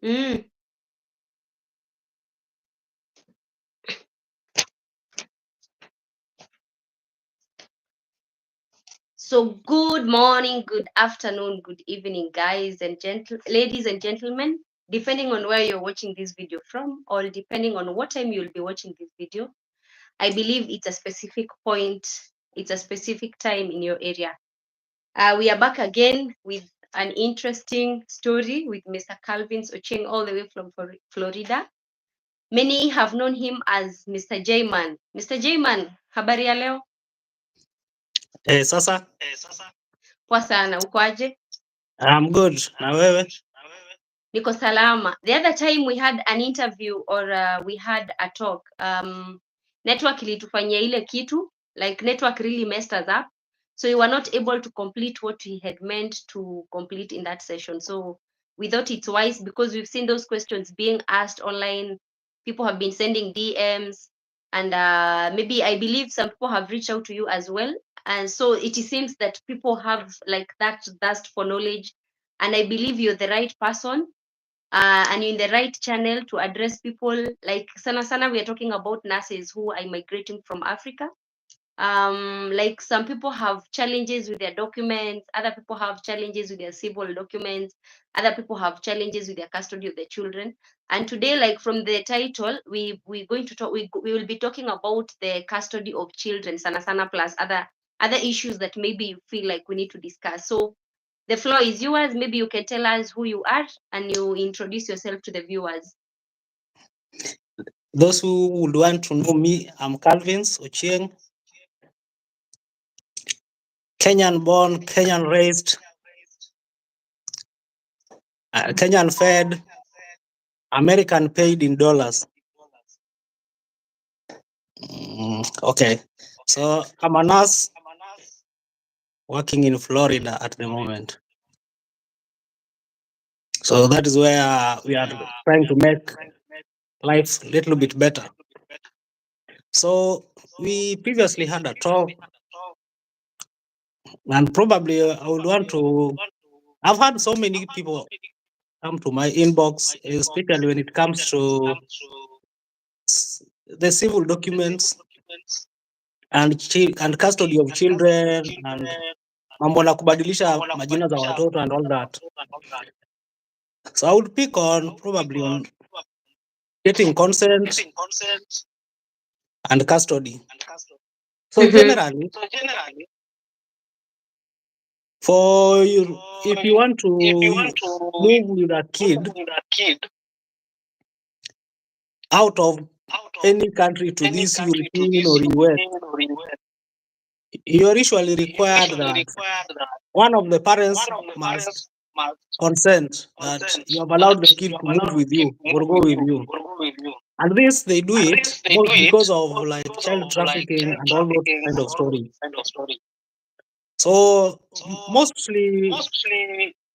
Mm. So good morning, good afternoon, good evening, guys and ladies and gentlemen, depending on where you're watching this video from, or depending on what time you'll be watching this video. I believe it's a specific point, it's a specific time in your area. We are back again with an interesting story with Mr. Calvin Ocheng, all the way from Florida. Many have known him as Mr. J-Man. Mr. J-Man, habari ya leo? Sasa Poa sana, uko aje? I'm good. Na wewe? Niko salama. The other time we had an interview or we had a talk, network ilitufanyia ile kitu, like network really messed us up. So we were not able to complete what we had meant to complete in that session. So we thought it's wise, because we've seen those questions being asked online. People have been sending DMs, and maybe I believe some people have reached out to you as well. And so it seems that people have like that thirst for knowledge. And I believe you're the right person, and you're in the right channel to address people. Like sana, we are talking about nurses who are migrating from Africa. Like some people have challenges with their documents, other people have challenges with their civil documents, other people have challenges with their custody of their children. And today, like from the title, we're going to talk, we will be talking about the custody of children, sana, plus other issues that maybe you feel like we need to discuss. So the floor is yours. Maybe you can tell us who you are and you introduce yourself to the viewers. Those who would want to know me, I'm Calvin Ocheng, Kenyan born, Kenyan raised, Kenyan fed, American paid in dollars. Okay, so I'm a nurse working in Florida at the moment. So that is where we are trying to make life a little bit better. So we previously had a talk, and probably I would want to. I've had so many people come to my inbox, especially when it comes to the civil documents and custody of children and mambo na kubadilisha majina za watoto and all that. So I would pick on probably on getting consent and custody. So generally, for you, if you want to move with a kid out of any country to this European or US, you are usually required that one of the parents must consent that you have allowed the kid to move with you or go with you. And this, they do it because of like child trafficking and all those kind of stories. So mostly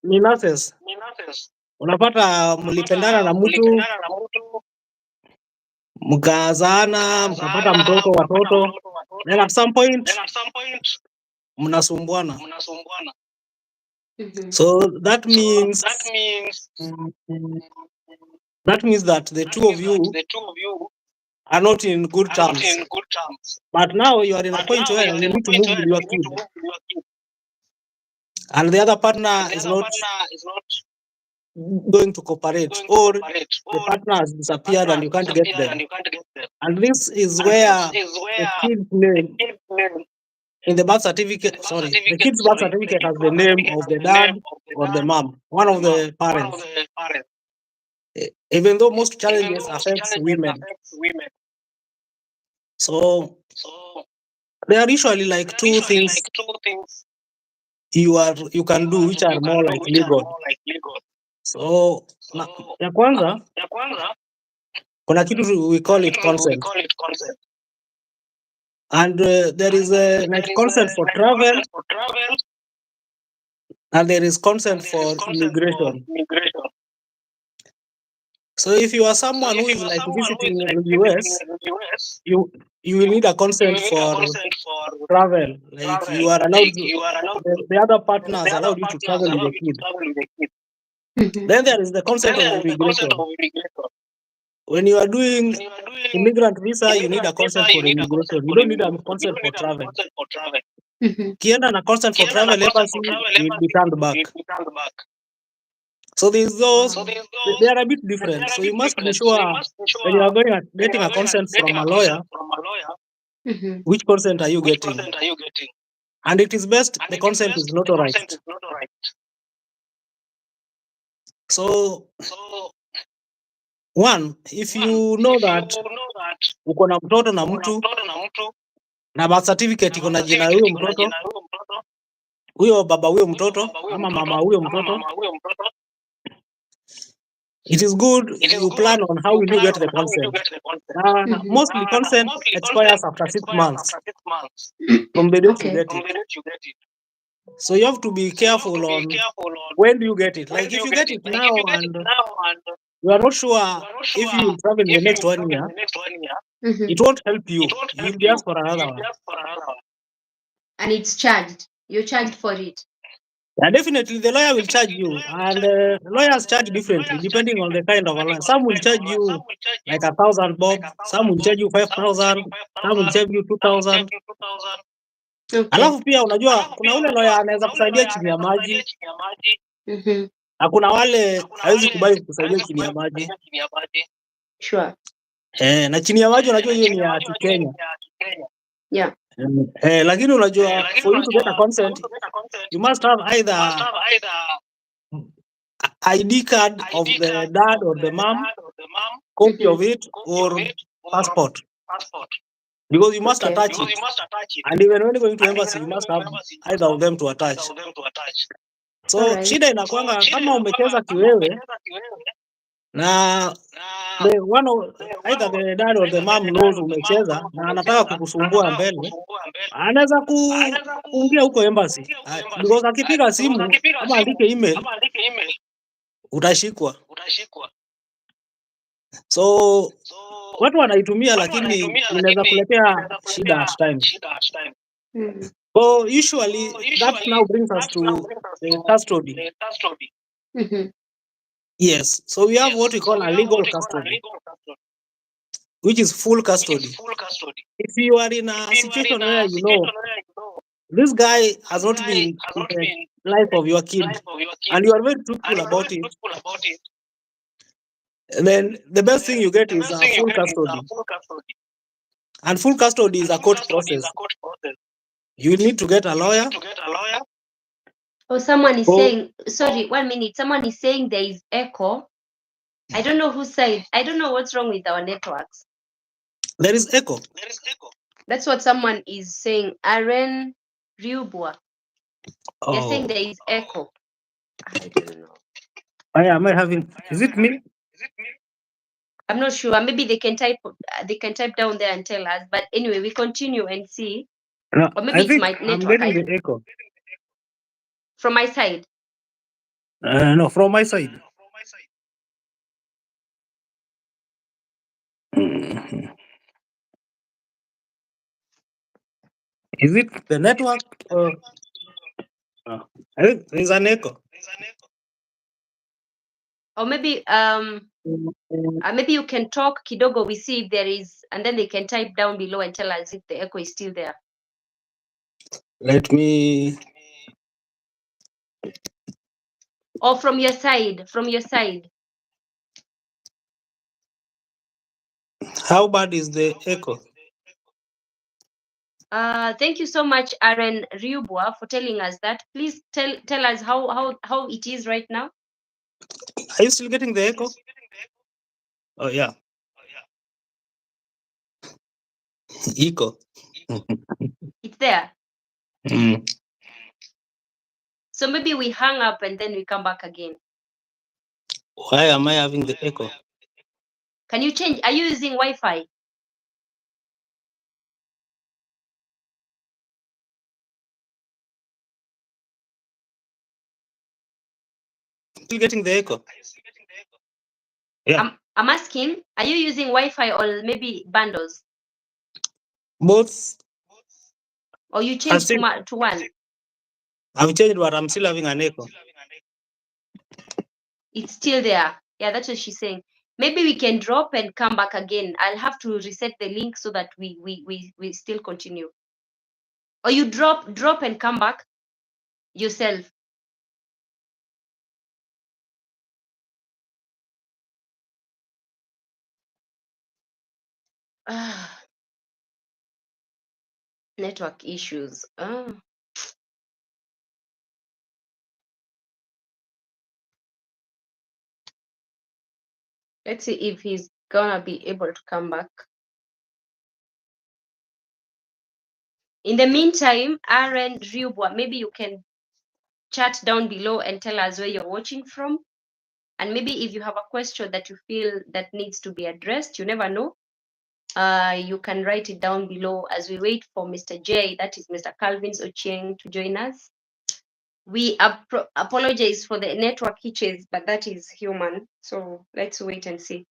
ni nurses. Unapata mlipendana na mtu, mkazana, mkapata mtoto, watoto, then at some point mnasumbuana. So that means that the two of you are not in good terms. But now you are in a point where you need to move with your kid, and the other partner is not going to cooperate, or the partner has disappeared and you can't get them. And this is where the kid's name in the birth certificate, the kid's birth certificate has the name of the dad or the mom, one of the parents. Even though most challenges affect women. So there are usually like two things you can do which are more like legal. So ya kwanza kuna kitu we call it consent. And there is like consent for travel, and there is consent for immigration. So if you are someone who is like visiting the US, you will need a consent for travel. Like you are allowed to, the other partners allowed you to travel with the kid. Then there is the concept of immigration. When you are doing immigrant visa, you need a consent for immigration. You don't need a consent for travel. Ukienda na consent for travel embassy, you will be turned back. So there's those, they are a bit different. So you must be sure when you are going at getting a consent from a lawyer, which consent are you getting? And it is best the consent is notarized. So one, if you know that uko na mtoto na mtu na birth certificate iko na jina huyo mtoto, huyo baba huyo mtoto ama mama huyo mtoto, it is good you plan on how will you get the consent. Mostly consent expires after 6 months from the date you get it. So you have to be careful on when do you get it. Like if you get it now and you are not sure if you will travel in the next 1 year, it won't help you. You will be asked for another one. And it's charged. You're charged for it. Yeah, definitely the lawyer will charge you, and lawyers charge differently depending on the kind of a lawyer. Some will charge you like 1,000 bob, some will charge you 5,000, some will charge you 2,000. Alafu pia unajua kuna ule lawyer anaweza kusaidia chini ya maji. Na kuna wale hawezi kubali kukusaidia chini ya maji. Sure. Na chini ya maji unajua hiyo ni ya Kenya. Yeah. Lakini unajua for you to get a consent, you must have either ID card of the dad or the mom, copy of it, or passport. Because you must attach it. And even when you're going to embassy, you must have either of them to attach. So shida inakuanga kama umecheza kiwewe na either the dad or the mom knows umecheza na anataka kukusumbua mbele, anaweza kuingia huko embassy. Because akipiga simu ama andike email, utashikwa. So watu wanaitumia lakini inaweza kuletea shida at times. So usually that now brings us to the custody. Yes, so we have what we call a legal custody, which is full custody. If you are in a situation where you know this guy has not been in the life of your kid and you are very truthful about it, then the best thing you get is a full custody. And full custody is a court process. You need to get a lawyer. Oh, someone is saying, sorry, 1 minute. Someone is saying there is echo. I don't know whose side. I don't know what's wrong with our networks. There is echo. That's what someone is saying. Aren Ryubwa. They're saying there is echo. I don't know. Am I having? Is it me? I'm not sure. Maybe they can type down there and tell us. But anyway, we continue and see. No, or maybe it's my network. I'm getting the echo. From my side? No, from my side. Is it the network? I think there's an echo. Or maybe maybe you can talk kidogo, we see if there is, and then they can type down below and tell us if the echo is still there. Let me. Or from your side, How bad is the echo? Thank you so much, Aren Ryubwa, for telling us that. Please tell us how it is right now. Are you still getting the echo? Oh yeah. Echo. It's there. Mm. So maybe we hang up and then we come back again. Why am I having the echo? Can you change? Are you using Wi-Fi? Still getting the echo? Yeah. I'm asking, are you using Wi-Fi or maybe bundles? Both. Or you changed to one? I've changed, but I'm still having an echo. It's still there. Yeah, that's what she's saying. Maybe we can drop and come back again. I'll have to reset the link so that we still continue. Or you drop and come back yourself. Ah, network issues. Let's see if he's gonna be able to come back. In the meantime, Aaron Riubwa, maybe you can chat down below and tell us where you're watching from. And maybe if you have a question that you feel that needs to be addressed, you never know. You can write it down below as we wait for Mr. J, that is Mr. Calvin's Ochieng, to join us. We apologize for the network hitches, but that is human. So let's wait and see.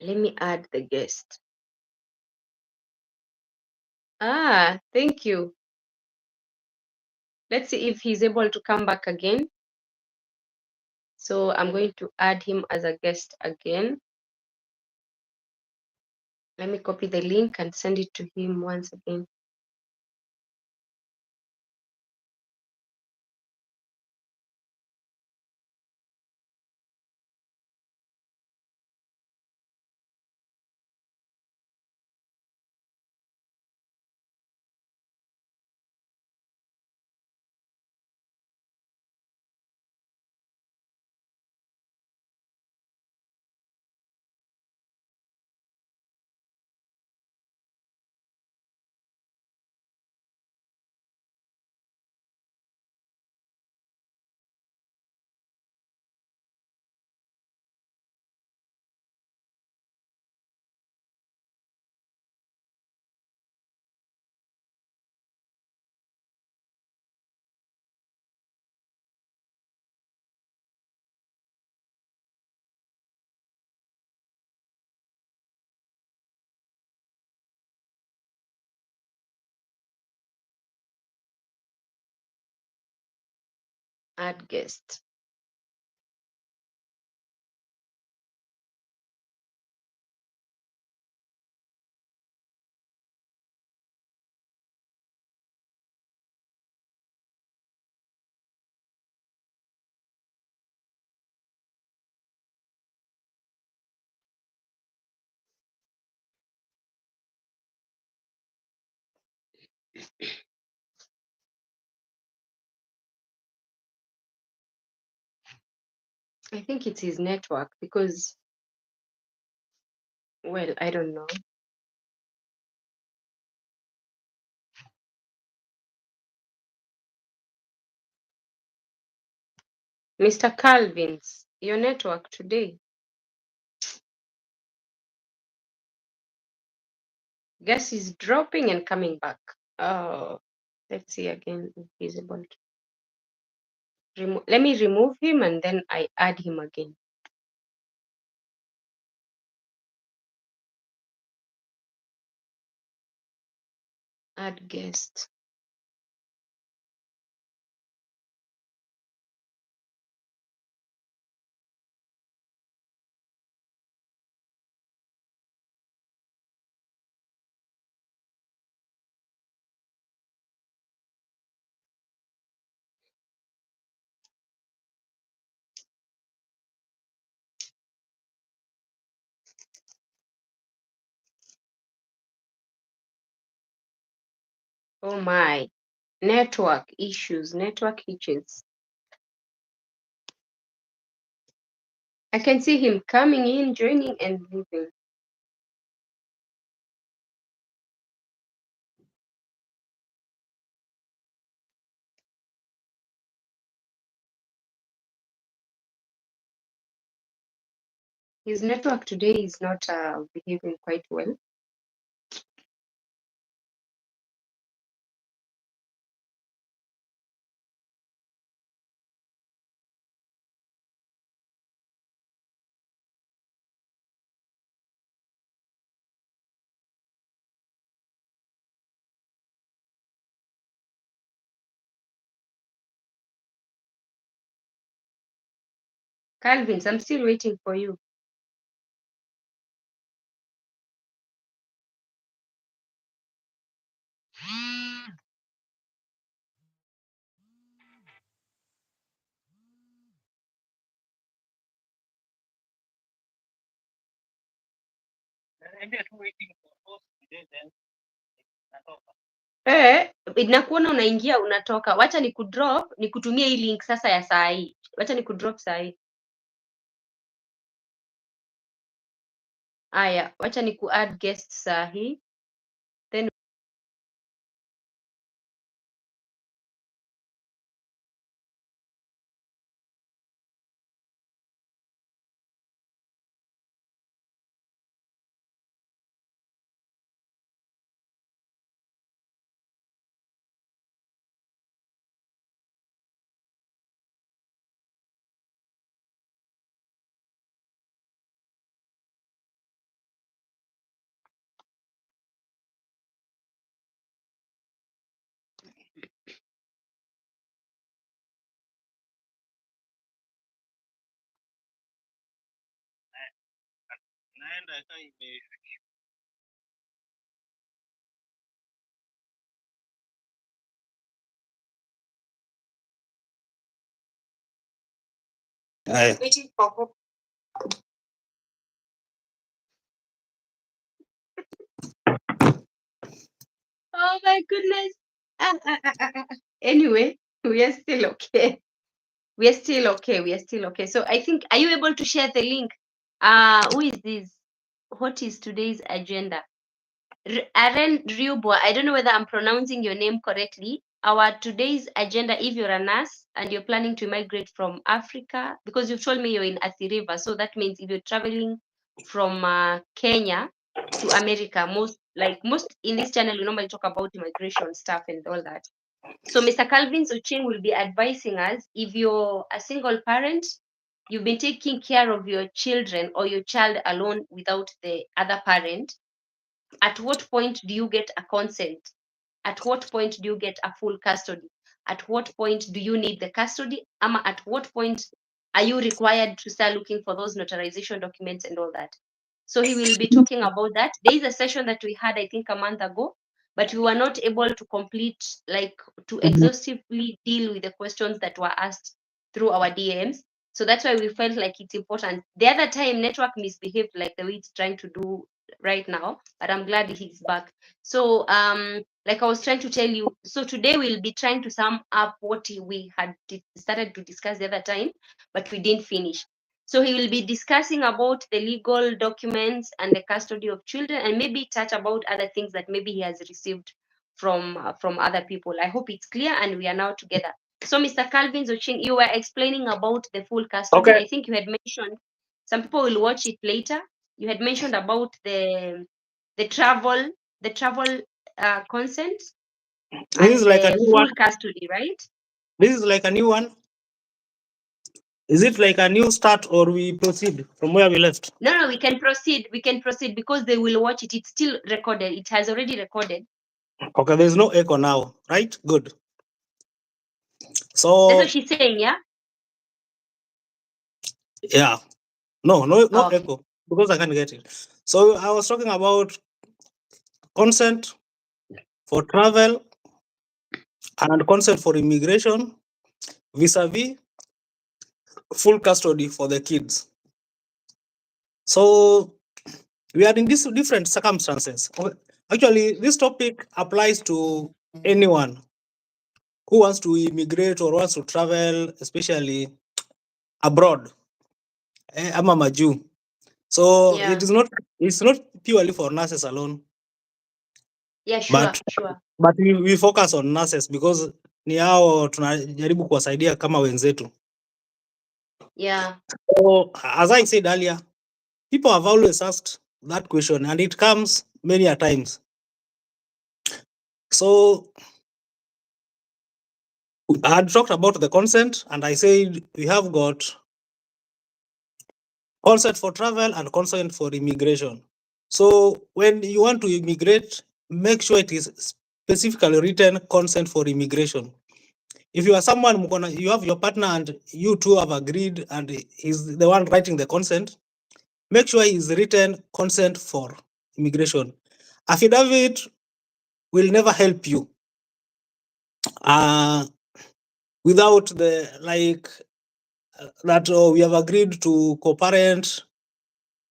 Let me add the guest. Thank you. Let's see if he's able to come back again. So I'm going to add him as a guest again. Let me copy the link and send it to him once again. Add guest. I think it's his network because, well, I don't know. Mr. Calvin's, your network today. Gas is dropping and coming back. Oh, let's see again if he's able to let me remove him and then I add him again. Add guest. Oh my, network issues, network hitches. I can see him coming in, joining, and leaving. His network today is not behaving quite well. Calvin, I'm still waiting for you. Inakuona unaingia unatoka. Wacha nikutumie hii link sasa ya saa hii. Wacha nikudrop saa hii. Aya, wacha add guest saa hii. Then waiting for hope. Oh my goodness. Anyway, we are still okay. We are still okay. So I think, are you able to share the link? Who is this? What is today's agenda? Aren Ryubwa, I don't know whether I'm pronouncing your name correctly. Our today's agenda, if you're a nurse and you're planning to migrate from Africa, because you've told me you're in Athi River, so that means if you're traveling from Kenya to America, most in this channel, we normally talk about immigration stuff and all that. So Mr. Calvin Soching will be advising us, if you're a single parent, you've been taking care of your children or your child alone without the other parent, at what point do you get a consent? At what point do you get a full custody? At what point do you need the custody? At what point are you required to start looking for those notarization documents and all that? So he will be talking about that. There is a session that we had, I think, a month ago, but we were not able to complete, to exhaustively deal with the questions that were asked through our DMs. So that's why we felt like it's important. The other time, network misbehaved like the way it's trying to do right now, but I'm glad he's back. So like I was trying to tell you, so today we'll be trying to sum up what we had started to discuss the other time, but we didn't finish. So he will be discussing about the legal documents and the custody of children, and maybe touch about other things that maybe he has received from other people. I hope it's clear and we are now together. So Mr. Calvin Zoching, you were explaining about the full custody. Okay. I think you had mentioned, some people will watch it later. You had mentioned about the travel consent This is and like a the new full one. custody, right? This is like a new one. Is it like a new start or we proceed from where we left? No, we can proceed. We can proceed because they will watch it. It's still recorded. It has already recorded. Okay, there's no echo now, right? Good. That's So what she's saying, yeah? yeah, no Okay. echo because I can't get it. So I was talking about consent for travel and consent for immigration vis-a-vis full custody for the kids. So we are in these different circumstances. Okay. Actually, this topic applies to anyone who wants to immigrate or wants to travel, especially abroad. I'm a Maju. So Yeah. it's not purely for nurses alone, Yeah, sure. but we focus on nurses because ni hao tunajaribu kuwasaidia kama wenzetu. Yeah. So as I said earlier, people have always asked that question and it comes many a times. So I had talked about the consent and I said we have got consent for travel and consent for immigration. So when you want to immigrate, make sure it is specifically written consent for immigration. if you are someone you have your partner and you two have agreed and he's the one writing the consent, make sure he's written consent for immigration. Affidavit will never help you without the that we have agreed to co-parent,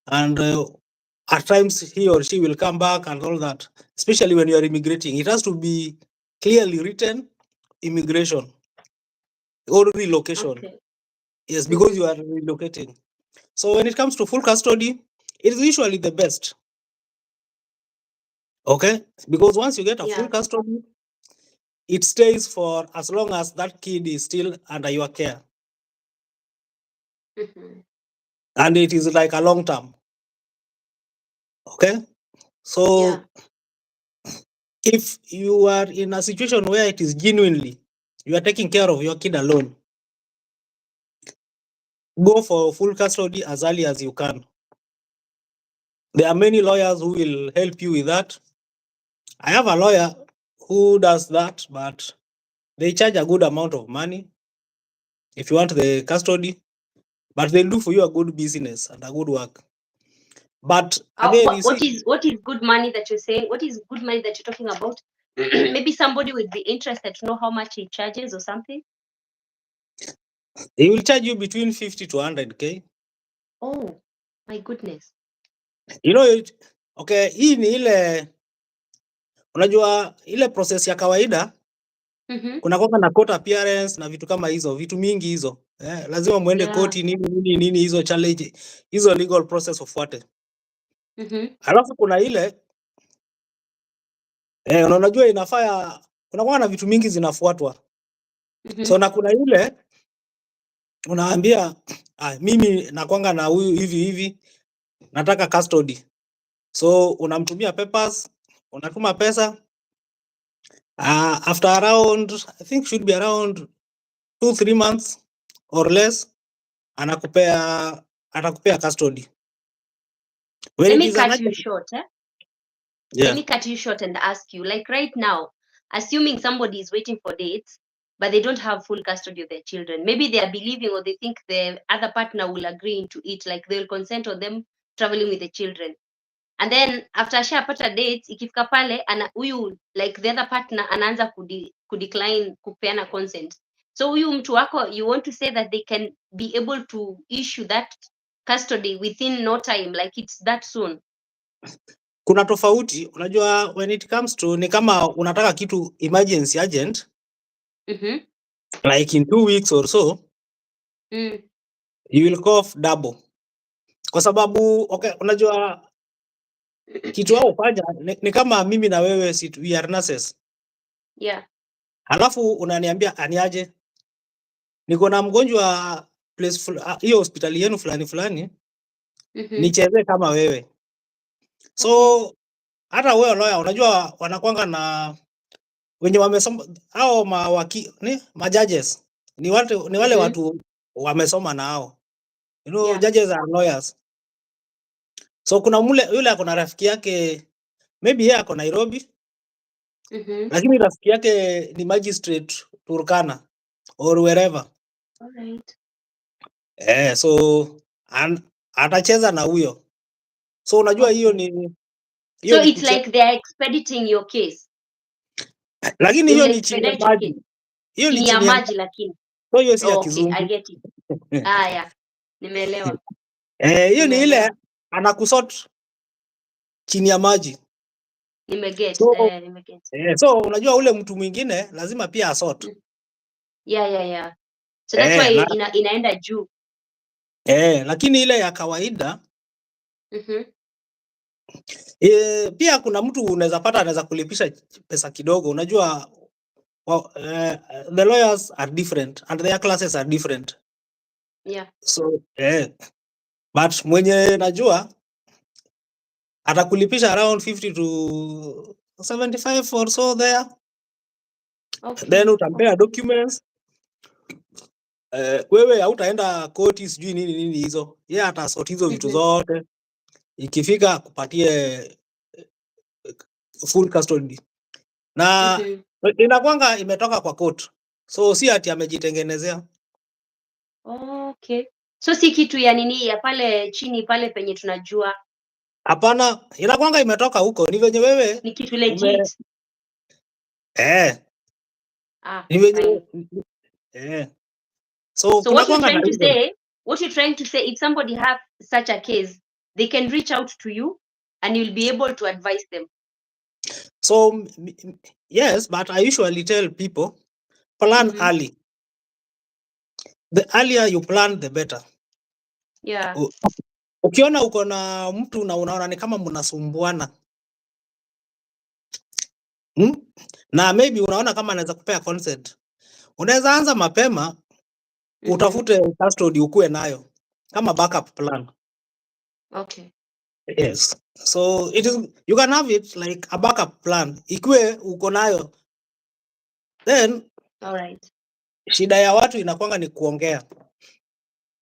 and at times he or she will come back and all that, especially when you are immigrating. It has to be clearly written immigration or relocation. Okay. Yes, because you are relocating. So when it comes to full custody, it is usually the best. Okay, because once you get a full custody, it stays for as long as that kid is still under your care. And it is like a long term. Okay, so if you are in a situation where it is genuinely you are taking care of your kid alone, go for full custody as early as you can. There are many lawyers who will help you with that. I have a lawyer who does that, but they charge a good amount of money if you want the custody, but they'll do for you a good business and a good work. But again, what is good money that you're saying? What is good money that you're talking about? Maybe somebody would be interested to know how much he charges or something. He will charge you between 50 to 100K. Oh my goodness. You know, okay, hii ni ile unajua ile process ya kawaida. Kuna kwamba na court appearance na vitu kama hizo, vitu mingi hizo. Lazima muende koti nini hizo challenge, hizo legal process ufuate. Alafu kuna ile unajua inafaa kuna kwamba na vitu mingi zinafuatwa. So na kuna ile unaambia mimi nakwanga na huyu hivi nataka custody. So unamtumia papers, unatuma pesa. After around, I think should be around 2-3 months or less, atakupea custody. Let me cut you short. Let me cut you short and ask you, like right now, assuming somebody is waiting for dates, but they don't have full custody of their children. Maybe they are believing or they think the other partner will agree into it, like they'll consent on them traveling with the children. And then after ashapata dates, ikifika pale ana huyu like the other partner anaanza kudecline kupeana consent. So huyu mtu wako, you want to say that they can be able to issue that custody within no time, like it's that soon? Kuna tofauti, unajua when it comes to ni kama unataka kitu emergency agent, like in 2 weeks or so, you will cost double. Kwa sababu okay, unajua kitu wao fanya ni kama mimi na wewe we are nurses. Halafu unaniambia aniaje, niko na mgonjwa place hiyo hospitali yenu fulani nicheze kama wewe. So hata wewe lawyer unajua wanakwanga na wenye wamesoma hao ma judges ni wale watu wamesoma na hao. You know, judges are lawyers. So kuna yule ako na rafiki yake, maybe yeye ako Nairobi, lakini rafiki yake ni magistrate Turkana or wherever. Alright. So atacheza na huyo. So unajua hiyo ni so it's like they are expediting your case. Lakini hiyo ni chini ya maji. Hiyo ni chini ya maji lakini. So hiyo si ya kizungu. I get it. Yeah. Nimeelewa. Hiyo ni ile anakusort chini ya maji. Nimeget. So unajua ule mtu mwingine lazima pia asort. Yeah. So that's why inaenda juu. Lakini ile ya kawaida pia kuna mtu unaweza pata anaweza kulipisha pesa kidogo. Unajua the lawyers are different and their classes are different. So but mwenye najua atakulipisha around 50 to 75 or so there. Then utampea documents. Wewe hautaenda koti sijui nini hizo. Yeye atasort hizo vitu zote. Ikifika kupatie full custody. Na inakwanga imetoka kwa court. So si ati amejitengenezea. Okay. So si kitu ya nini ya pale chini pale penye tunajua. Hapana, inakwanga imetoka huko. Ni venye wewe ni kitu legit. Ni venye fine. So So what you're kunakwanga na trying to reason. say, if somebody have such a case, they can reach out to you and you'll be able to advise them. So yes, but I usually tell people plan early. The earlier you plan, the better. Yeah. Ukiona uko na mtu na unaona ni kama mnasumbuana, na maybe unaona kama anaweza kupea consent, unaweza anza mapema, utafute custody ukue nayo kama backup plan. Okay. Yes. So it is, you can have it like a backup plan. Ikue uko nayo, then all right. Shida ya watu inakwanga ni kuongea.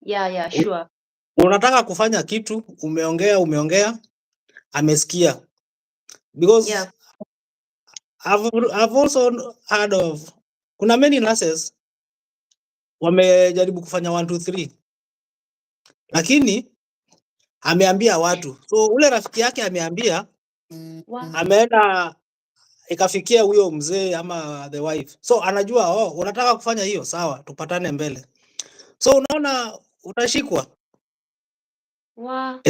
Yeah, sure. Unataka kufanya kitu, umeongea, amesikia. Because yeah. I've also heard of, kuna many nurses wamejaribu kufanya 1 2 3, lakini ameambia watu. So ule rafiki yake ameambia, ameenda ikafikia huyo mzee ama the wife. So anajua, unataka kufanya hiyo, sawa, tupatane mbele. So unaona utashikwa. Wow.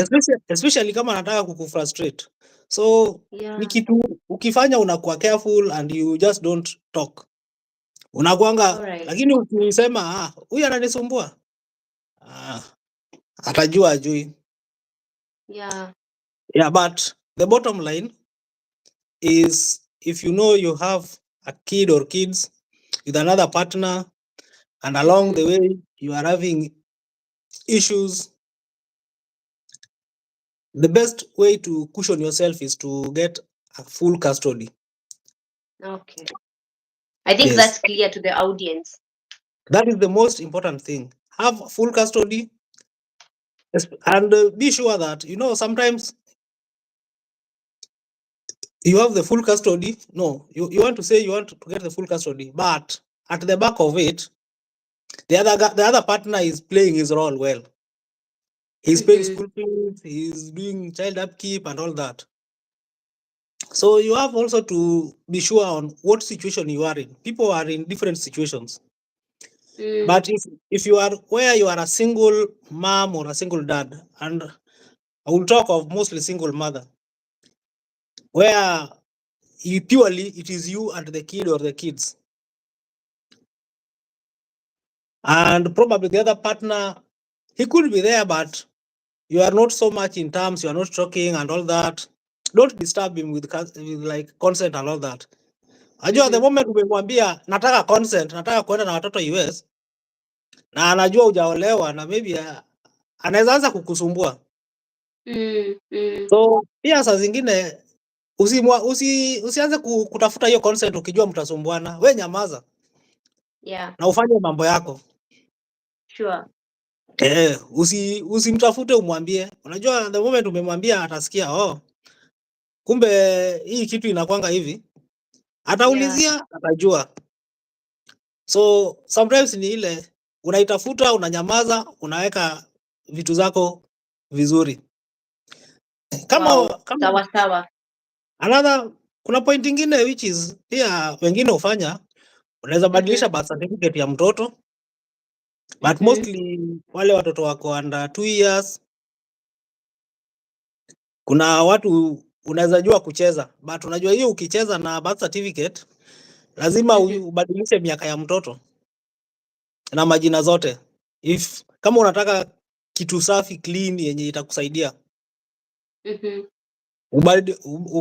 Especially kama anataka kukufrustrate. So ni kitu ukifanya unakuwa careful and you just don't talk. Unakuanga, lakini ukisema huyu ananisumbua, atajua ajui. Yeah, but the bottom line is, if you know you have a kid or kids with another partner and along the way you are having issues, the best way to cushion yourself is to get a full custody. Okay. I think that's clear to the audience. That is the most important thing. Have full custody, and be sure that, sometimes you have the full custody. No, you want to say you want to get the full custody, but at the back of it, the other partner is playing his role well. He's paying school fees, he's doing child upkeep and all that. So you have also to be sure on what situation you are in. People are in different situations. But if you are where you are a single mom or a single dad, and I will talk of mostly single mother, where purely it is you and the kid or the kids, and probably the other partner, he could be there, but you are not so much in terms, you are not talking and all that. Don't disturb him with like consent and all that. Ajua the moment umemwambia nataka consent, nataka kwenda na watoto US, na anajua hujaolewa, na maybe anaweza anza kukusumbua. So pia saa zingine usianze kutafuta hiyo consent ukijua mtasumbuana. We nyamaza. Yeah. Na ufanye mambo yako. Sure. Usimtafute umwambie. Unajua the moment umemwambia atasikia, kumbe hii kitu inakwanga hivi. Ataulizia, atajua. So sometimes ni ile unaitafuta, unanyamaza, unaweka vitu zako vizuri. Kama sawa. Another, kuna point ingine which is pia wengine ufanya, unaweza badilisha birth certificate ya mtoto, but mostly wale watoto wako under 2 years. Kuna watu unaweza jua kucheza, but unajua hiyo ukicheza na birth certificate lazima ubadilishe miaka ya mtoto na majina zote, kama unataka kitu safi clean yenye itakusaidia.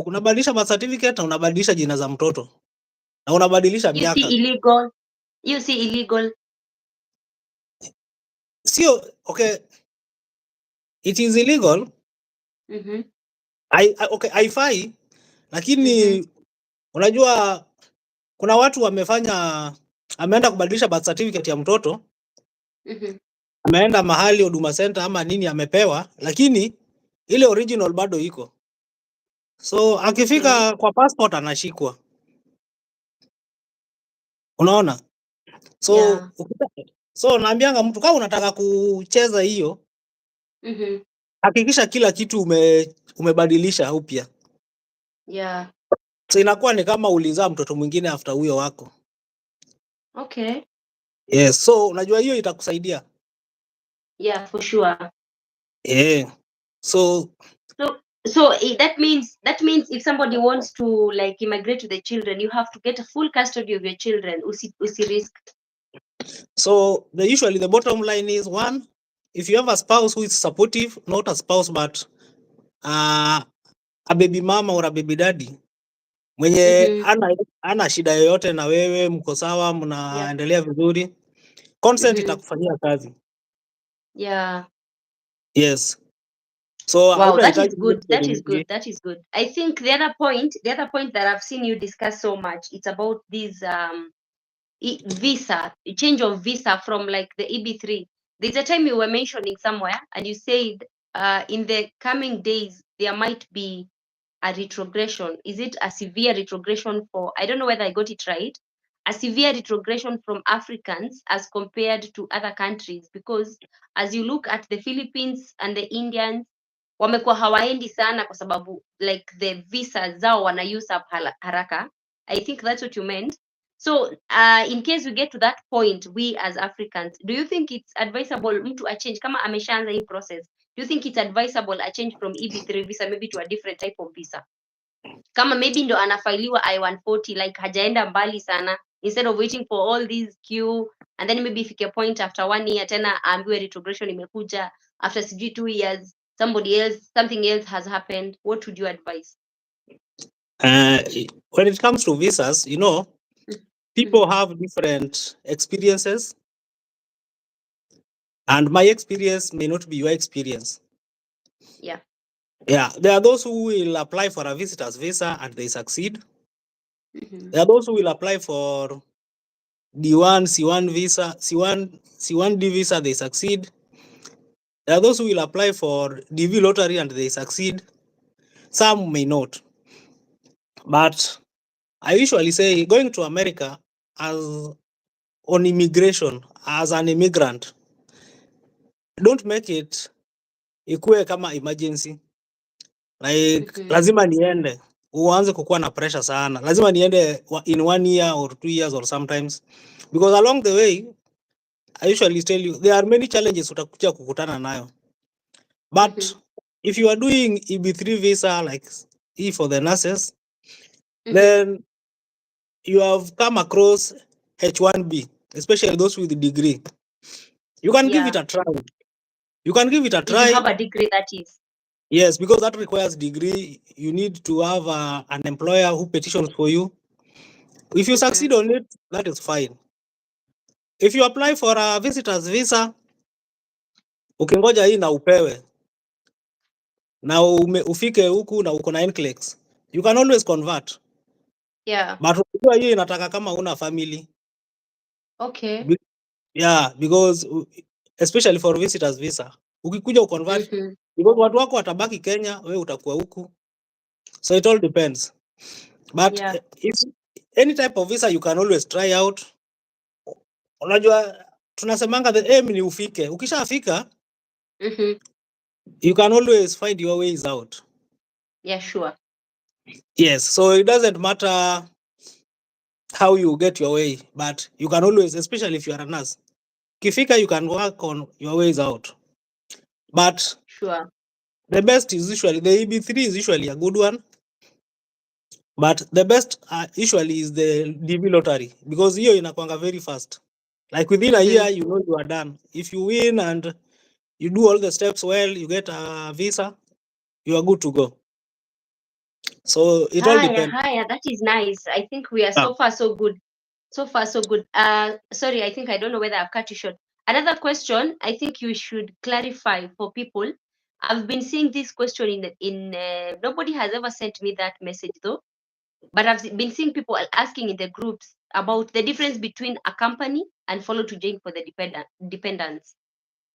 Unabadilisha birth certificate na unabadilisha jina za mtoto na unabadilisha miaka. You see illegal. Sio, okay, it is illegal. Haifai, lakini unajua kuna watu ameenda kubadilisha birth certificate ya mtoto, ameenda mahali Huduma Center ama nini amepewa, lakini ile original bado iko. So akifika kwa passport anashikwa. Unaona? So Yeah. so naambianga mtu kama unataka kucheza hiyo, hakikisha kila kitu umebadilisha upya. Yeah. So inakuwa ni kama ulizaa mtoto mwingine after huyo wako. Okay. Yes, so unajua hiyo itakusaidia. Yeah, for sure. So that means if somebody wants to like immigrate to the children, you have to get a full custody of your children. Usi risk. So usually the bottom line is, one, if you have a spouse who is supportive, not a spouse but a baby mama or a baby daddy mwenye ana shida yoyote na wewe, mko sawa, mnaendelea vizuri, consent itakufanyia kazi. Yeah. Yes. So wow, that is good. That is good. I think the other point that I've seen you discuss so much, it's about this visa, change of visa from like the EB3. There's a time you were mentioning somewhere and you said in the coming days there might be a retrogression. Is it a severe retrogression for, I don't know whether I got it right, a severe retrogression from Africans as compared to other countries? Because as you look at the Philippines and the Indians, wamekuwa hawaendi sana kwa sababu like the visa zao wana use up haraka. I think that's what you meant. So in case we get to that point, we as Africans, do you think it's advisable mtu a change kama ameshaanza hii process? Do you think it's advisable a change from EB3 visa maybe to a different type of visa? Kama maybe ndo anafailiwa I-140, like hajaenda mbali sana, instead of waiting for all these queue and then maybe ifike point after 1 year tena aambiwe retrogression imekuja, after sijui 2 years something else has happened. What would you advise? When it comes to visas, people have different experiences, and my experience may not be your experience. Yeah. There are those who will apply for a visitor's visa and they succeed. There are those who will apply for D1, C1 visa, C1D visa, they succeed. There are those who will apply for DV lottery and they succeed. Some may not. But I usually say going to America on immigration as an immigrant, don't make it ikuwe kama emergency. Like lazima niende, uanze kukuwa na pressure sana. Lazima niende in 1 year or 2 years or sometimes. Because along the way, I usually tell you, there are many challenges utakuja kukutana nayo. But if you are doing EB3 visa, like E for the nurses, then you have come across H1B, especially those with a degree. You can give it a try. You can give it a try. If you have a degree, that is. Yes, because that requires degree. You need to have an employer who petitions for you. If you succeed on it, that is fine. If you apply for a visitor's visa, ukingoja hii na upewe na ufike huku na uko na NCLEX, you can always convert. Yeah. But ukijua hii inataka kama una family. Okay. Yeah, because especially for visitors visa, ukikuja uconvert, because watu wako watabaki Kenya, wewe utakuwa huku. So it all depends. But if any type of visa you can always try out. Unajua tunasemanga the aim ni ufike. Ukishafika, you can always find your ways out. Yeah, sure. Yes, so it doesn't matter how you get your way, but you can always, especially if you are a nurse, ukifika you can work on your ways out. But sure, the best is usually, the EB3 is usually a good one. But the best usually is the DV lottery, because hiyo inakwanga very fast. Like within a year, you are done. If you win and you do all the steps well, you get a visa, you are good to go. So it all depends. That is nice. I think we are so far so good. So far so good. Sorry, I think I don't know whether I've cut you short. Another question I think you should clarify for people. I've been seeing this question in nobody has ever sent me that message though, but I've been seeing people asking in the groups about the difference between a company and follow to join for the dependents.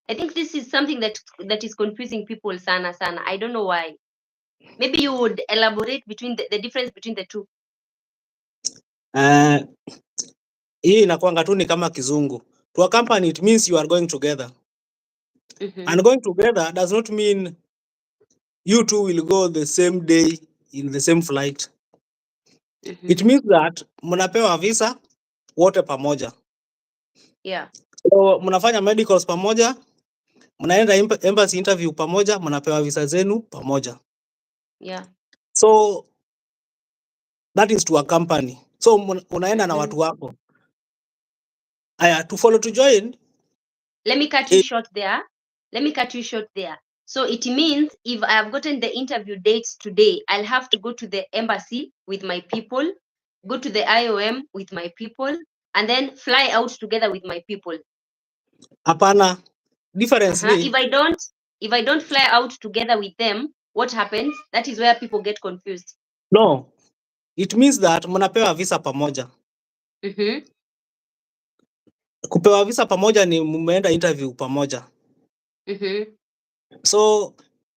I think this is something that is confusing people sana. I don't know why. Maybe you would elaborate between the difference between the two. Hii inakuanga tu ni kama kizungu. To accompany, it means you are going together. And going together does not mean you two will go the same day in the same flight. It means that mnapewa visa wote pamoja. Yeah. So mnafanya medicals pamoja, mnaenda embassy interview pamoja, mnapewa visa zenu pamoja. Yeah. So that is to accompany. So unaenda na watu wako. Aya, to follow to join. Let me cut you short there. So it means if I have gotten the interview dates today, I'll have to go to the embassy with my people, go to the IOM with my people, and then fly out together with my people. Hapana. Difference If I don't fly out together with them, what happens? That is where people get confused. No. It means that mnapewa visa pamoja. Kupewa visa pamoja ni mmeenda interview pamoja. So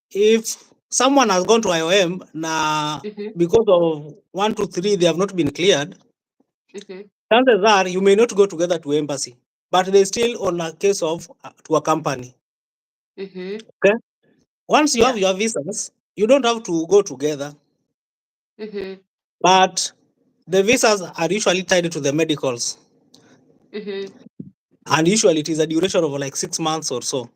if someone has gone to IOM na because of 1, 2, 3 they have not been cleared, chances are you may not go together to embassy, but they still on a case of to accompany. Okay. Once you have your visas, you don't have to go together. But the visas are usually tied to the medicals. And usually it is a duration of like 6 months or so.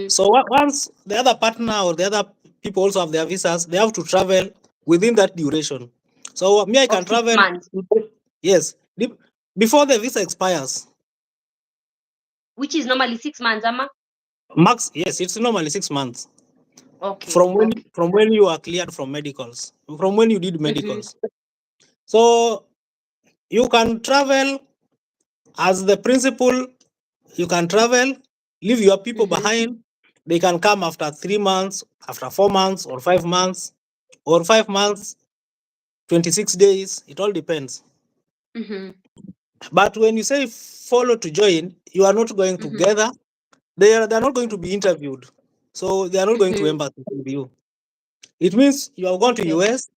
So once the other partner or the other people also have their visas, they have to travel within that duration. So me, I can travel. Yes, before the visa expires. Which is normally 6 months, Ama? Max, yes, it's normally 6 months. Okay. From when you are cleared from medicals, from when you did medicals. So you can travel as the principal. You can travel, leave your people behind. They can come after 3 months, after 4 months, or 5 months, or 5 months, 26 days. It all depends. But when you say follow to join, you are not going together. They are not going to be interviewed. So they are not going to embassy with you. It means you have gone to US.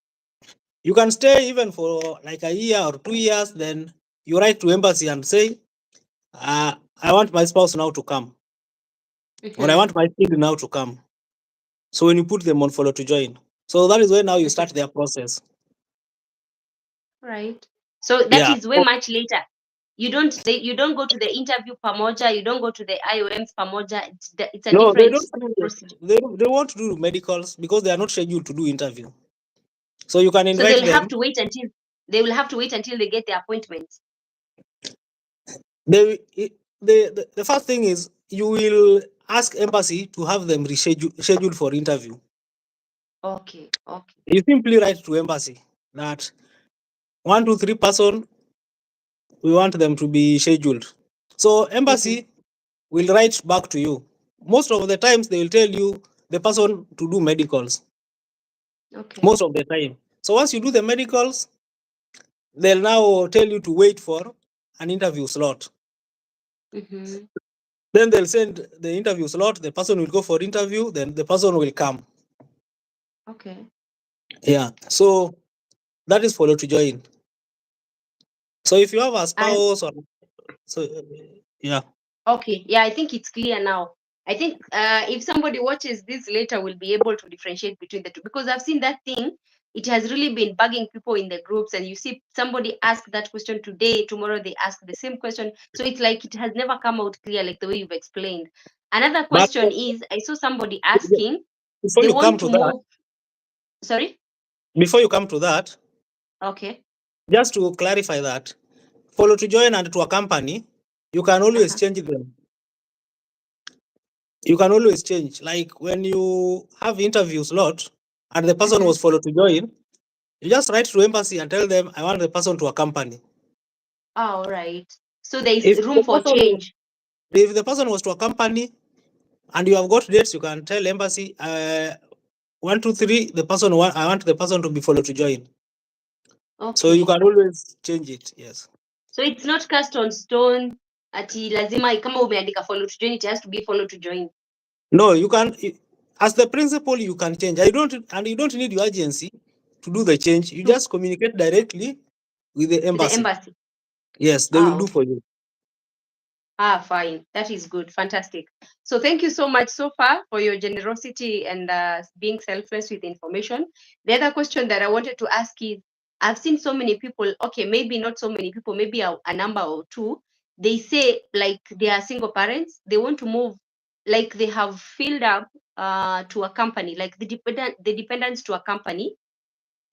You can stay even for like a year or 2 years. Then you write to embassy and say, I want my spouse now to come. Or I want my kid now to come. So when you put them on follow to join. So that is when now you start their process. Right. So that is way much later. You don't go to the interview pamoja, you don't go to the IOMs pamoja. It's a different procedure. They won't do medicals because they are not scheduled to do interview. So you can invite them. So they will have to wait until they get the appointment. The first thing is you will ask embassy to have them scheduled for interview. Okay. You simply write to embassy that 1, 2, 3 person, we want them to be scheduled. So embassy will write back to you. Most of the times they will tell you the person to do medicals. Okay. Most of the time. So once you do the medicals, they'll now tell you to wait for an interview slot. Then they'll send the interview slot, the person will go for interview, then the person will come. Okay. Yeah. So that is follow to join. So if you have a spouse yeah. Okay. Yeah, I think it's clear now. I think if somebody watches this later, will be able to differentiate between the two, because I've seen that thing. It has really been bugging people in the groups, and you see somebody ask that question today, tomorrow they ask the same question. So it's like it has never come out clear, like the way you've explained. Another question is, I saw somebody asking, before you come to that. Sorry? Before you come to that, okay, just to clarify that, follow to join and to accompany, you can always change them. You can always change. Like when you have interview slot and the person was follow to join, you just write to embassy and tell them, I want the person to accompany. All right. So there is room for change. If the person was to accompany and you have got dates, you can tell embassy, 1, 2, 3, I want the person to be follow to join. Okay. So you can always change it. Yes. So it's not cast on stone. Ati lazima kama umeandika follow to join, it has to be follow to join. No, you can, as the principal, you can change. You don't need your agency to do the change. You just communicate directly with the embassy. Yes, they will do for you. Fine. That is good. Fantastic. So thank you so much so far for your generosity and being selfless with information. The other question that I wanted to ask is, I've seen so many people, okay, maybe not so many people, maybe a number or two, they say like they are single parents, they want to move, like they have filled up to a company, like the dependents to a company,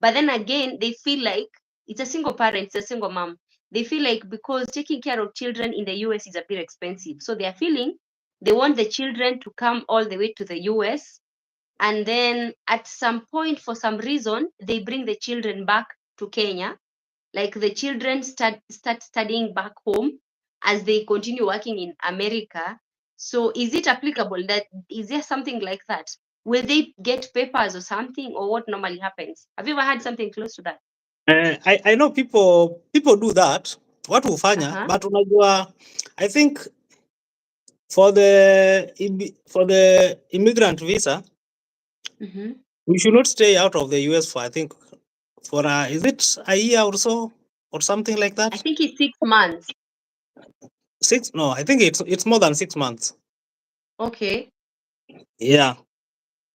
but then again, they feel like it's a single parent, it's a single mom. They feel like because taking care of children in the US is a bit expensive. So they are feeling they want the children to come all the way to the US. And then at some point, for some reason, they bring the children back to Kenya. Like the children start studying back home as they continue working in America. So is it applicable that, is there something like that? Will they get papers or something, or what normally happens? Have you ever had something close to that? I know people do that, watu hufanya, Uh-huh. but unajua, I think for the immigrant visa, Mm-hmm. we should not stay out of the US for, I think, for is it a year or so or something like I that? think it's 6 months. Six? No, I think it's more than 6 months. Okay. Yeah,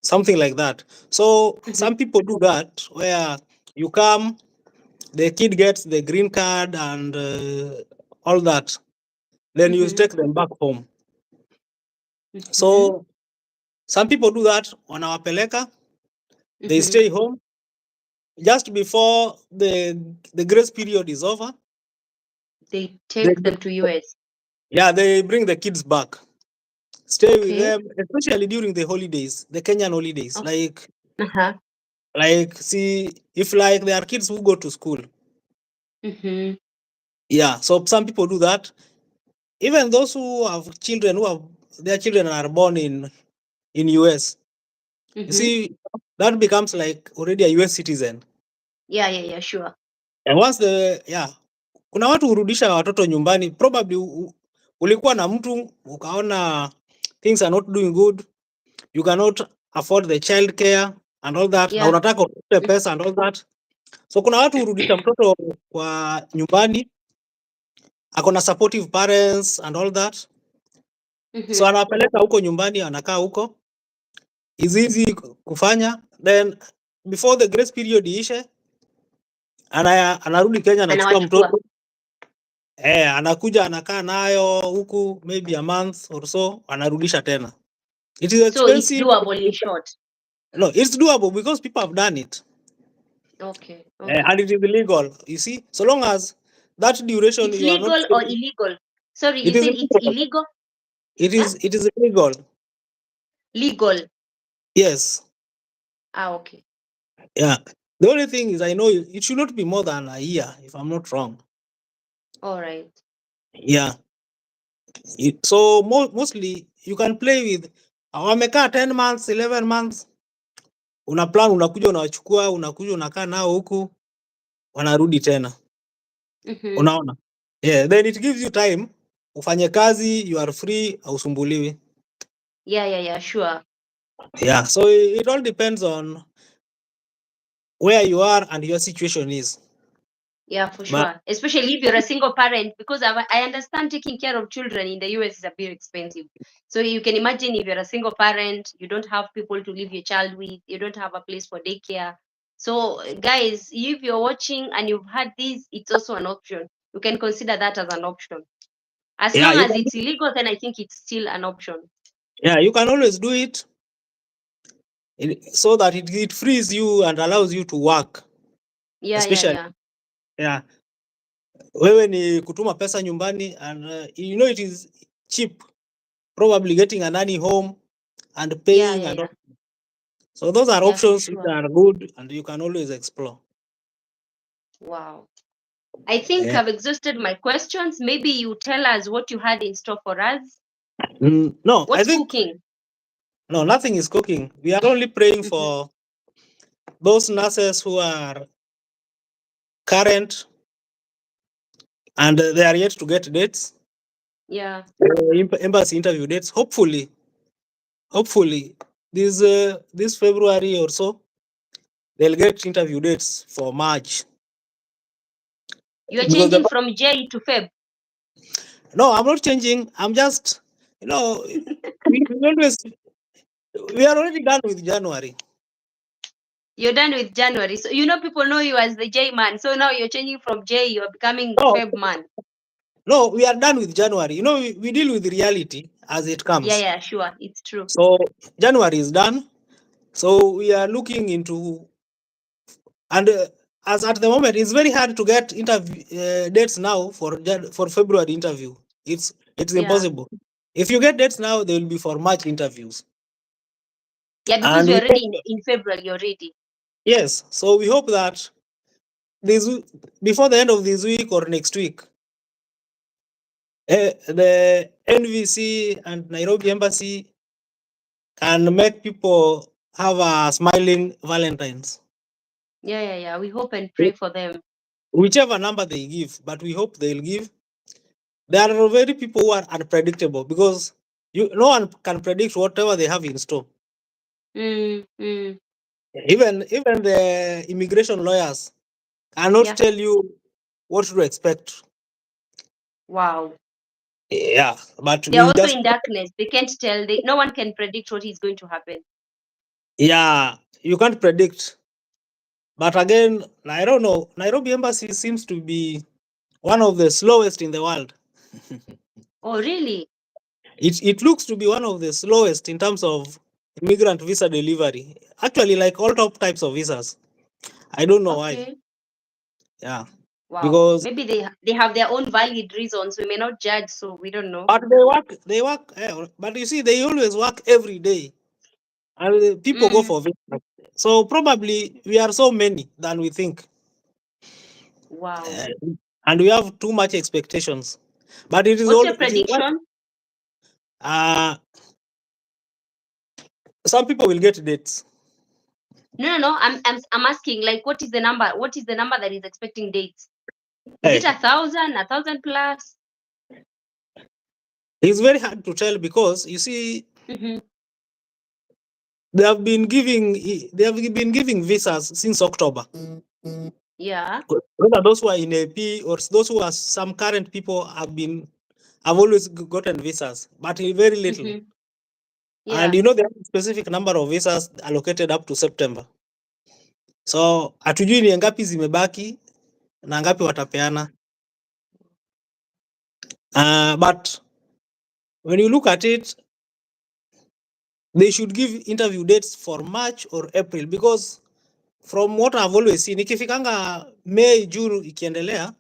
something like that. So Mm-hmm. some people do that where you come, the kid gets the green card and all that. Then you Mm-hmm. take them back home. Mm-hmm. So some people do that on our peleka. They Mm-hmm. stay home just before the grace period is over. They They, take them to US. yeah, they bring the kids back, stay with Okay. them, especially during the holidays, the Kenyan holidays. Oh. Uh-huh. See, if like there are kids who go to school, Mm-hmm. yeah. So some people do that. Even those who have children who have their children are born in US, you Mm-hmm. see, that becomes like already a US citizen. Yeah, sure. And once kuna watu hurudisha watoto nyumbani, probably ulikuwa na mtu ukaona things are not doing good, you cannot afford the child care and all that, na Yeah. unataka utafute pesa and all that. So kuna watu hurudisha mtoto kwa nyumbani, akona supportive parents and all that. So Mm-hmm. anapeleka huko nyumbani, anakaa huko, is easy kufanya. Then before the grace period iishe, anarudi Kenya, anachukua Anawachukua. mtoto anakuja anakaa nayo huku maybe a month or so, anarudisha tena. It is So it's expensive. doable in short. No, it's doable because people have done it. Okay. And it is illegal. You see, so long as that duration It's you are not legal or staying, illegal? Sorry, it you is said it's illegal. illegal? It Huh? is it is illegal. Legal. Yes. Okay. Yeah. The only thing is, I know it should not be more than a year, if I'm not wrong. All right. Yeah. So mostly you can play with wamekaa 10 months, 11 months. Una plan, unakuja unawachukua, unakuja unakaa nao huku, wanarudi tena. Mm-hmm. Unaona? Yeah, then it gives you time ufanye kazi, you are free, hausumbuliwi. Yeah, sure. Yeah, so it all depends on where you are and your situation is. Yeah, for But sure. Especially if you're a single parent, because I understand taking care of children in the US is a bit expensive. So you can imagine if you're a single parent, you don't have people to leave your child with, you don't have a place for daycare. So, guys, if you're watching and you've had this, it's also an option. You can consider that as an option. As yeah, long as it's illegal, then I think it's still an option. you can always do it so that it frees you and allows you to work. Especially, Yeah. yeah, wewe ni kutuma pesa nyumbani and it is cheap, probably getting a nanny home and paying and all. Yeah. So those are Yeah, for options which sure. are good and you can always explore. Wow. I think Yeah. I've exhausted my questions. Maybe you tell us what you had in store for us. No, I What's think cooking? no, nothing is cooking. We are only praying Mm-hmm. for those nurses who are current and they are yet to get dates. Yeah. Embassy interview dates. Hopefully, this February or so, they'll get interview dates for March. You're Because changing from J to Feb. no, I'm not changing. I'm just, you know, we are already done with January. You're done with January. So, people know you as the J man. So now you're changing from J, you're becoming No, Feb man. no, we are done with January. We deal with reality as it comes. Yeah, sure. It's true. So January is done. So we are looking into, and as at the moment, it's very hard to get interview dates now for February interview. It's Yeah. impossible. If you get dates now, they will be for March interviews. Yeah, because And we're already in February already. yes, so we hope that before the end of this week or next week, the NVC and Nairobi Embassy can make people have a smiling Valentine's. Yeah. We hope and pray for them. Whichever number they give, but we hope they'll give. There are very people who are unpredictable because no one can predict whatever they have in store. Mm. Even the immigration lawyers cannot Yeah. tell you what to expect. Wow. Yeah, but They're we also just in darkness. They can't tell. No one can predict what is going to happen. you can't predict. But again, I don't know. Nairobi Embassy seems to be one of the slowest in the world. Oh, really? It looks to be one of the slowest in terms of immigrant visa delivery. Actually, like all top types of visas. I don't know why. Okay. Yeah. Wow. Because Maybe they have their own valid reasons. We may not judge, so we don't know. but they work but you see they always work every day. And people go for visa. So probably we are so many than we think. Wow. And we have too much expectations. But it is What's all your prediction? Some people will get dates. No. I'm asking, like, what is the number? What is the number that is expecting dates? Is it 1,000, 1,000 plus? It's very hard to tell because you see, they have been giving visas since October. Yeah. Whether those who are in AP or those who are some current people have always gotten visas, but very little. Yeah. And there are a specific number of visas allocated up to September. So hatujui ni ngapi zimebaki na ngapi watapeana. But when you look at it, they should give interview dates for March or April because from what I've always seen, ikifikanga May, June ikiendelea,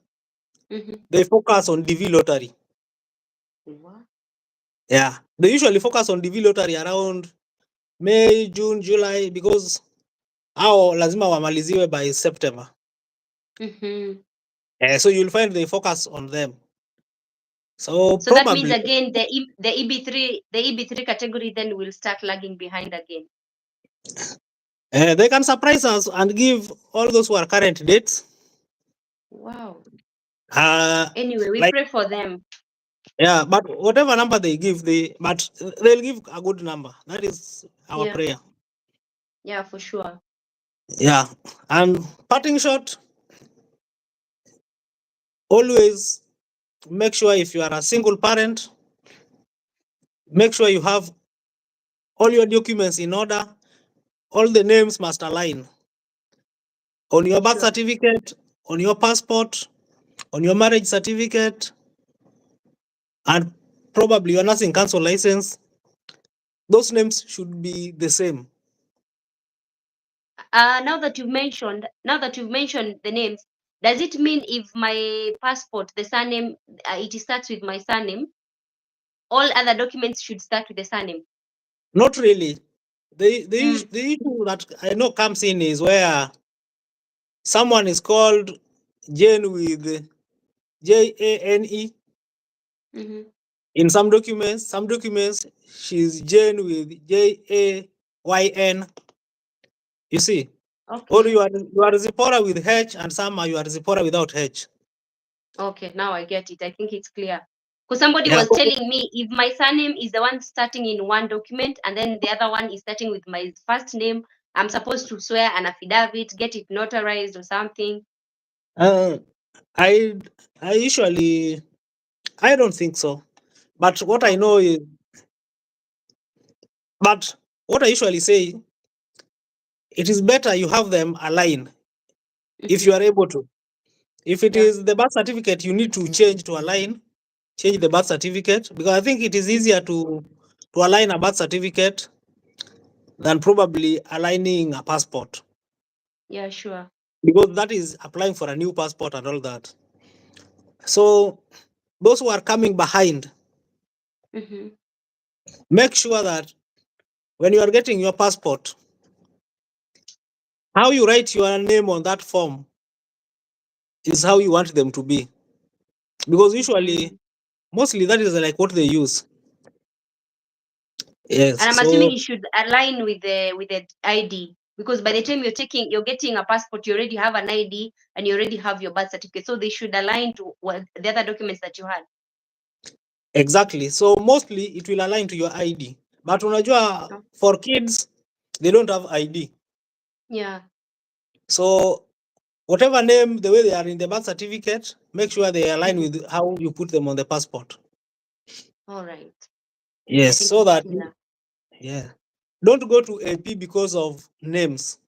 they focus on DV lottery. What? Yeah, they usually focus on DV lottery around May, June, July because hao lazima wamaliziwe by September. So you'll find they focus on them. So that probably means again the EB3 category then will start lagging behind again. They can surprise us and give all those who are current dates. Wow. Anyway, we pray for them. Yeah, but whatever number they give, they'll give a good number. That is our prayer. Yeah, for sure. Yeah, and parting shot, always make sure if you are a single parent, make sure you have all your documents in order. All the names must align on your birth certificate, on your passport, on your marriage certificate, and probably your nursing council license. Those names should be the same. Now that you've mentioned the names, does it mean if my passport, the surname, it starts with my surname, all other documents should start with the surname? Not really. The issue that I know comes in is where someone is called Jane with Jane. In some documents, she's Jane with Jayn. You see? Okay. Or you are Zipporah with H, and some you are Zipporah without H. Okay, now I get it. I think it's clear. Because somebody was telling me if my surname is the one starting in one document and then the other one is starting with my first name, I'm supposed to swear an affidavit, get it notarized or something. I usually I don't think so. But what I know is but what I usually say, it is better you have them align if you Mhm. are able to. If it Yeah. is the birth certificate, you need to change to align, change the birth certificate, because I think it is easier to align a birth certificate than probably aligning a passport, Yeah, sure. because that is applying for a new passport and all that. So those who are coming behind, Mm-hmm. make sure that when you are getting your passport, how you write your name on that form is how you want them to be, because usually, Mm-hmm. mostly that is like what they use. Yes. And I'm assuming So it should align with the ID, because by the time you're getting a passport, you already have an ID and you already have your birth certificate. So they should align to what the other documents that you had. exactly. So mostly it will align to your ID. But unajua No? for kids, they don't have ID. Yeah. So whatever name, the way they are in the birth certificate, make sure they align Mm-hmm. with how you put them on the passport. All right. I Yes, think so it's that clear. yeah. Don't go to AP because of names.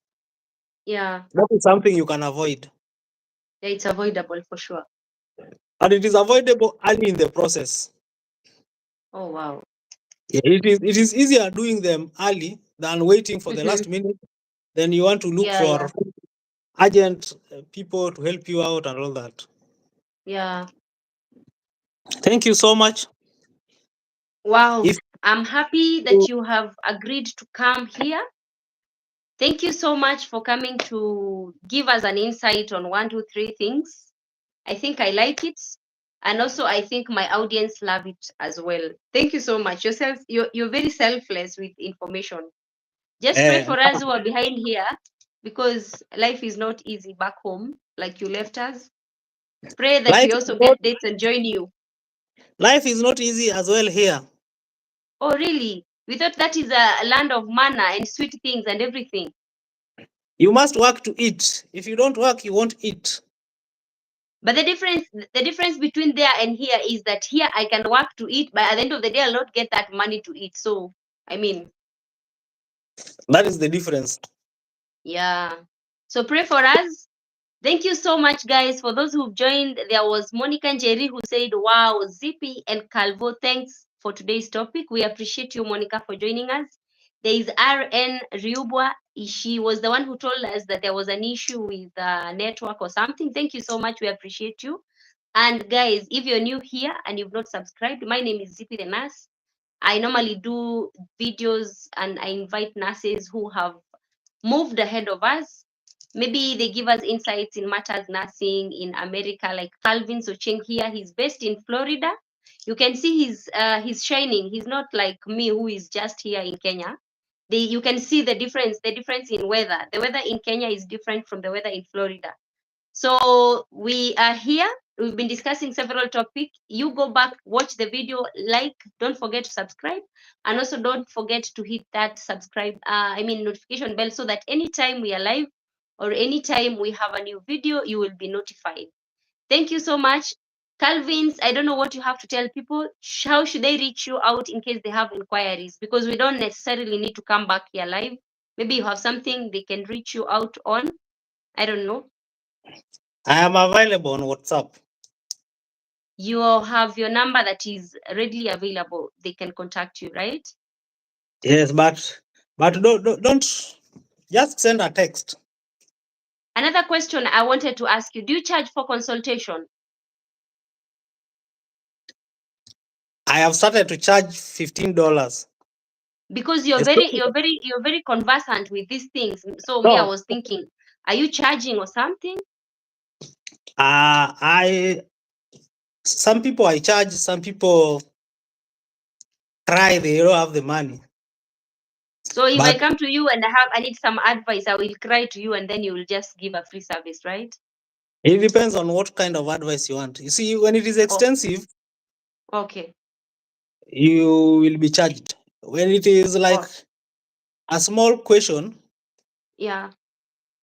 Yeah. That is something you can avoid. Yeah, it's avoidable for sure. And it is avoidable early in the process. Oh wow. Yeah, it is easier doing them early than waiting for the Mm-hmm. last minute. Then you want to look Yeah, for yeah, urgent people to help you out and all that. yeah. Thank you so much. Wow. If I'm happy you, that you have agreed to come here. Thank you so much for coming to give us an insight on 1, 2, 3 things. I think I like it. And also I think my audience love it as well. Thank you so much. You're very selfless with information. Just pray uh, for us who are behind here, because life is not easy back home, like you left us. Pray that life we is also not get dates and join you. life is not easy as well here. Oh, really? We thought that is a land of manna and sweet things and everything. You must work to eat. If you don't work, you won't eat. But the difference between there and here is that here I can work to eat, but at the end of the day, I'll not get that money to eat. So, I mean, That is the difference. yeah. So pray for us. Thank you so much, guys. For those who've joined, there was Monica and Jerry who said, wow, Zippy and Calvo, thanks for today's topic. We appreciate you, Monica, for joining us. There is RN Ryubwa. She was the one who told us that there was an issue with network or something. Thank you so much. We appreciate you. And guys, if you're new here and you've not subscribed, my name is Zippy the Nurse. I normally do videos and I invite nurses who have moved ahead of us. Maybe they give us insights in matters nursing in America, like Calvin Socheng here. He's based in Florida. You can see he's shining. He's not like me, who is just here in Kenya. You can see the difference in weather. The weather in Kenya is different from the weather in Florida. So we are here. We've been discussing several topics. You go back, watch the video, like, don't forget to subscribe, and also don't forget to hit that notification bell, so that anytime we are live or anytime we have a new video, you will be notified. Thank you so much. Calvins, I don't know what you have to tell people. How should they reach you out in case they have inquiries? Because we don't necessarily need to come back here live. Maybe you have something they can reach you out on. I don't know. I am available on WhatsApp. You have your number that is readily available. They can contact you, right? Yes, but don't just send a text. Another question I wanted to ask you: do you charge for consultation? I have started to charge $15. Because you're very conversant with these things. So me, I No, was thinking, are you charging or something? I some people I charge, some people try, they don't have the money. So if I But come to you and I need some advice, I will cry to you and then you will just give a free service, right? it depends on what kind of advice you want. You see, when it is Oh, extensive, okay. you will be charged. When it is like Oh, a small question, yeah,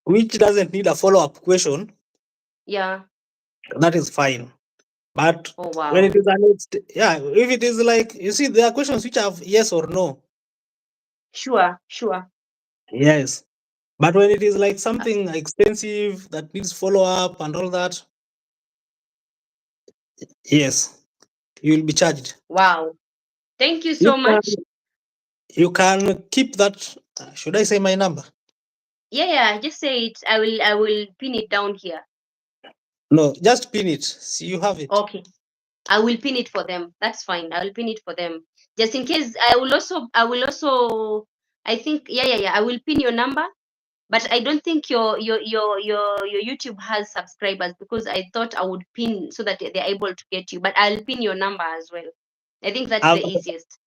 which doesn't need a follow-up question, yeah. that is fine. But Oh when wow. it is announced, yeah, if it is like, you see, there are questions which have yes or no. Sure. Yes. But when it is like something expensive that needs follow up and all that, yes, you will be charged. Wow. Thank you You so can, much. you can keep that. Should I say my number? Yeah, just say it. I will pin it down here. No, just pin it. See, you have it. Okay. I will pin it for them. That's fine. I will pin it for them. Just in case I will also I think yeah. I will pin your number, but I don't think your YouTube has subscribers, because I thought I would pin so that they're able to get you. But I'll pin your number as well. I think that's I've, the easiest.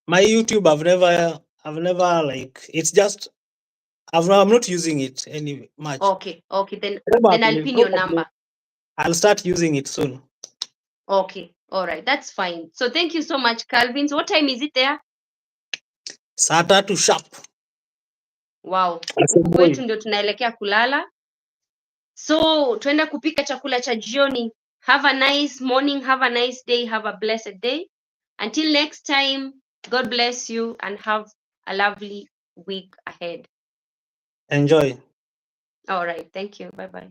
my YouTube, I've never like. It's just I'm not using it any much. Okay. Then I'll pin your Probably, number. I'll start using it soon. Okay. All right. That's fine. So thank you so much, Calvin. So what time is it there? Saa tatu sharp. Wow. Huku Asubuhi. kwetu ndio tunaelekea kulala. So tuenda kupika chakula cha jioni. Have a nice morning, have a nice day, have a blessed day. Until next time, God bless you and have a lovely week ahead. Enjoy. All right. Thank you. Bye-bye.